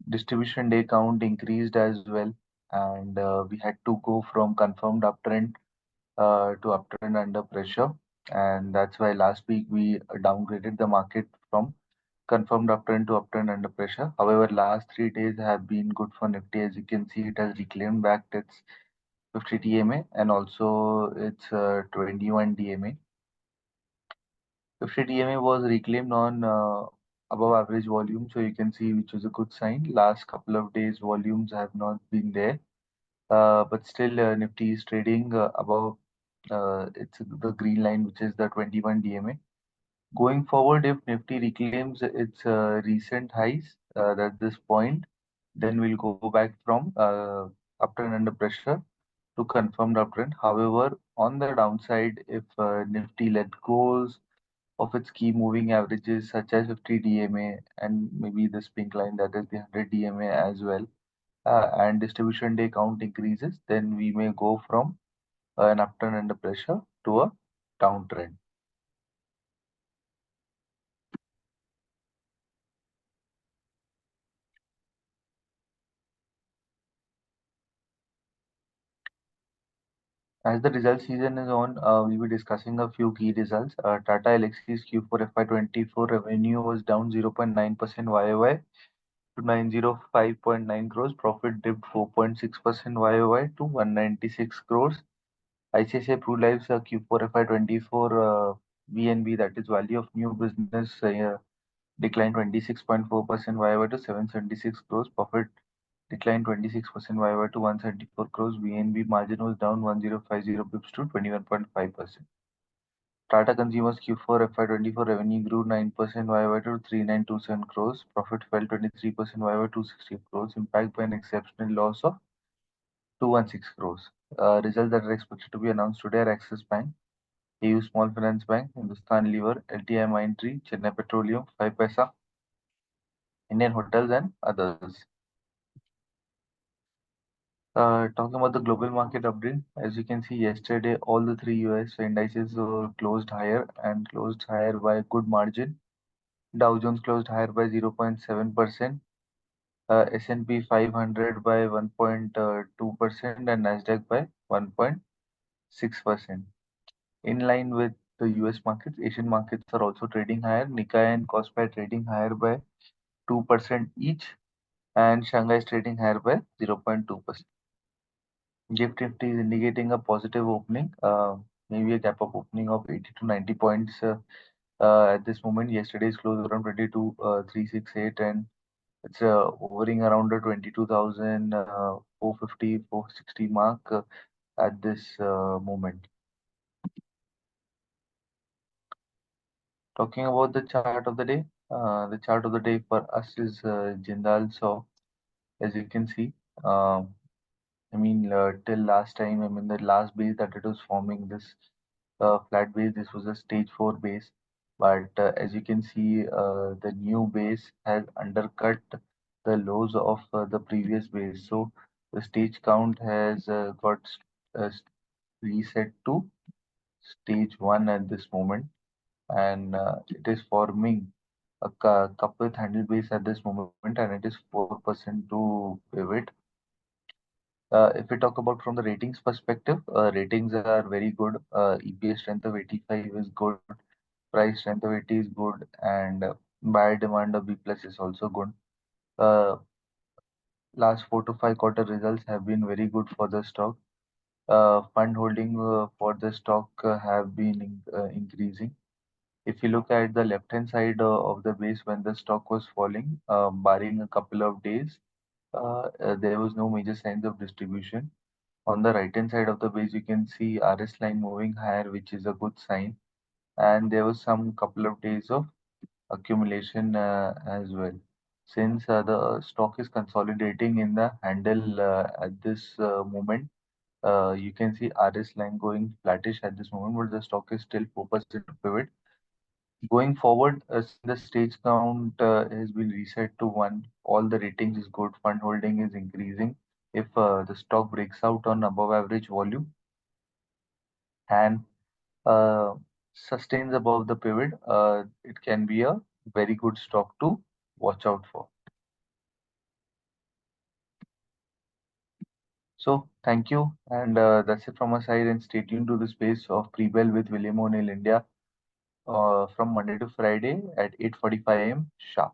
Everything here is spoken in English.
distribution day count increased as well, and we had to go from confirmed uptrend to uptrend under pressure, and that's why last week we downgraded the market from confirmed uptrend to uptrend under pressure. However, last 3 days have been good for Nifty. As you can see, it has reclaimed back its 50 DMA and also its 21 DMA. 50 DMA was reclaimed on above average volume, so you can see which is a good sign. Last couple of days volumes have not been there, but still Nifty is trading above it's the green line, which is the 21 DMA. Going forward, if Nifty reclaims its recent highs at this point, then we'll go back from uptrend under pressure to confirmed uptrend. However, on the downside, if Nifty let goes of its key moving averages such as 50 DMA and maybe this pink line that is the 100 DMA as well, and distribution day count increases, then we may go from an upturn under pressure to a downtrend. As the result season is on, we'll be discussing a few key results. Tata Elxsi's Q4 FY24 revenue was down 0.9% YOY to 905.9 crores. Profit dipped 4.6% YOY to 196 crores. ICICI Pru Life's Q4 FY24 VNB, that is value of new business, declined 26.4% YOY to 776 crores. Profit declined 26% YOY to 174 crores. VNB margin was down 1050 pips to 21.5%. Tata Consumers Q4 FY24 revenue grew 9% YOY to 3927 crores. Profit fell 23% YOY to 60 crores, impacted by an exceptional loss of 216 crores. Results that are expected to be announced today are Axis Bank, AU Small Finance Bank, Hindustan Lever, LTI Mindtree, Chennai Petroleum, 5 Paisa, Indian Hotels, and others. Talking about the global market update, as you can see yesterday, all the three US indices closed higher and closed higher by a good margin. Dow Jones closed higher by 0.7%, S&P 500 by 1.2%, and Nasdaq by 1.6%. In line with the US markets, Asian markets are also trading higher. Nikkei and Kospi trading higher by 2% each, and Shanghai is trading higher by 0.2%. Gift Nifty is indicating a positive opening, maybe a gap up opening of 80 to 90 points at this moment. Yesterday's close around 22,368, and it's hovering around the 22,450, 460 mark at this moment. Talking about the chart of the day, the chart of the day for us is Jindal Saw. As you can see, till last time, the last base that it was forming, this flat base, this was a stage 4 base. But as you can see, the new base has undercut the lows of the previous base. So the stage count has got uh, reset to stage 1 at this moment, and it is forming a cup with handle base at this moment, and it is 4% to pivot. If we talk about from the ratings perspective, ratings are very good. EPS strength of 85 is good, price strength of 80 is good, and buyer demand of B plus is also good. Last 4 to 5 quarter results have been very good for the stock. Fund holding for the stock have been increasing. If you look at the left-hand side of the base when the stock was falling, barring a couple of days, there was no major signs of distribution. On the right-hand side of the base, you can see RS line moving higher, which is a good sign. And there was some couple of days of accumulation as well. Since the stock is consolidating in the handle at this moment, you can see RS line going flattish at this moment, but the stock is still 4% to pivot. Going forward, the stage count has been reset to 1. All the ratings is good. Fund holding is increasing. If the stock breaks out on above average volume and sustains above the pivot, it can be a very good stock to watch out for. So thank you, and that's it from my side. And stay tuned to the space of Pre-Bell with William O'Neill India from Monday to Friday at 8:45 a.m. sharp.